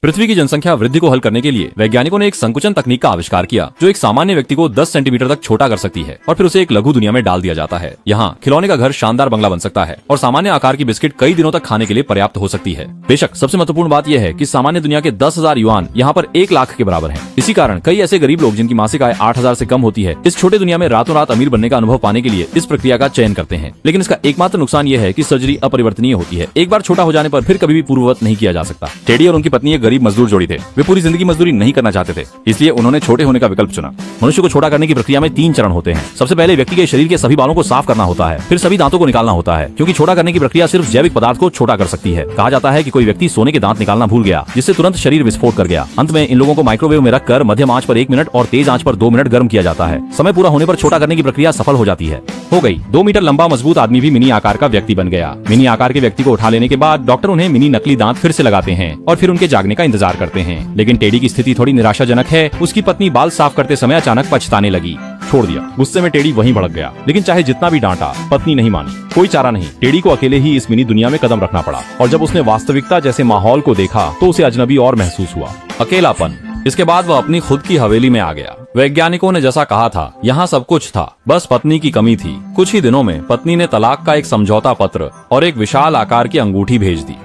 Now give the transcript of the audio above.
पृथ्वी की जनसंख्या वृद्धि को हल करने के लिए वैज्ञानिकों ने एक संकुचन तकनीक का आविष्कार किया जो एक सामान्य व्यक्ति को 10 सेंटीमीटर तक छोटा कर सकती है और फिर उसे एक लघु दुनिया में डाल दिया जाता है। यहाँ खिलौने का घर शानदार बंगला बन सकता है और सामान्य आकार की बिस्किट कई दिनों तक खाने के लिए पर्याप्त हो सकती है। बेशक सबसे महत्वपूर्ण बात यह है कि सामान्य दुनिया के 10,000 युआन यहाँ पर 1 लाख के बराबर है। इसी कारण कई ऐसे गरीब लोग जिनकी मासिक आय 8,000 से कम होती है इस छोटे दुनिया में रातों रात अमीर बनने का अनुभव पाने के लिए इस प्रक्रिया का चयन करते हैं। लेकिन इसका एकमात्र नुकसान यह है कि सर्जरी अपरिवर्तनीय होती है। एक बार छोटा हो जाने पर फिर कभी भी पूर्ववत नहीं किया जा सकता। टेडी और उनकी पत्नी एक गरीब मजदूर जोड़ी थे। वे पूरी जिंदगी मजदूरी नहीं करना चाहते थे, इसलिए उन्होंने छोटे होने का विकल्प चुना। मनुष्य को छोटा करने की प्रक्रिया में 3 चरण होते हैं। सबसे पहले व्यक्ति के शरीर के सभी बालों को साफ करना होता है, फिर सभी दांतों को निकालना होता है, क्योंकि छोटा करने की प्रक्रिया सिर्फ जैविक पदार्थ को छोटा कर सकती है। कहा जाता है कि कोई व्यक्ति सोने के दांत निकालना भूल गया, जिससे तुरंत शरीर विस्फोट कर गया। अंत में इन लोगों को माइक्रोवेव में रखकर मध्यम आंच पर 1 मिनट और तेज आंच पर 2 मिनट गर्म किया जाता है। समय पूरा होने पर छोटा करने की प्रक्रिया सफल हो जाती है। हो गई 2 मीटर लंबा मजबूत आदमी भी मिनी आकार का व्यक्ति बन गया। मिनी आकार के व्यक्ति को उठा लेने के बाद डॉक्टर उन्हें मिनी नकली दांत फिर से लगाते हैं और फिर उनके जागने का इंतजार करते हैं। लेकिन टेडी की स्थिति थोड़ी निराशाजनक है। उसकी पत्नी बाल साफ करते समय अचानक पछताने लगी। छोड़ दिया। गुस्से में टेडी वहीं भड़क गया, लेकिन चाहे जितना भी डांटा पत्नी नहीं मानी। कोई चारा नहीं, टेडी को अकेले ही इस मिनी दुनिया में कदम रखना पड़ा। और जब उसने वास्तविकता जैसे माहौल को देखा तो उसे अजनबी और महसूस हुआ, अकेलापन। इसके बाद वह अपनी खुद की हवेली में आ गया। वैज्ञानिकों ने जैसा कहा था यहाँ सब कुछ था, बस पत्नी की कमी थी। कुछ ही दिनों में पत्नी ने तलाक का एक समझौता पत्र और एक विशाल आकार की अंगूठी भेज दी।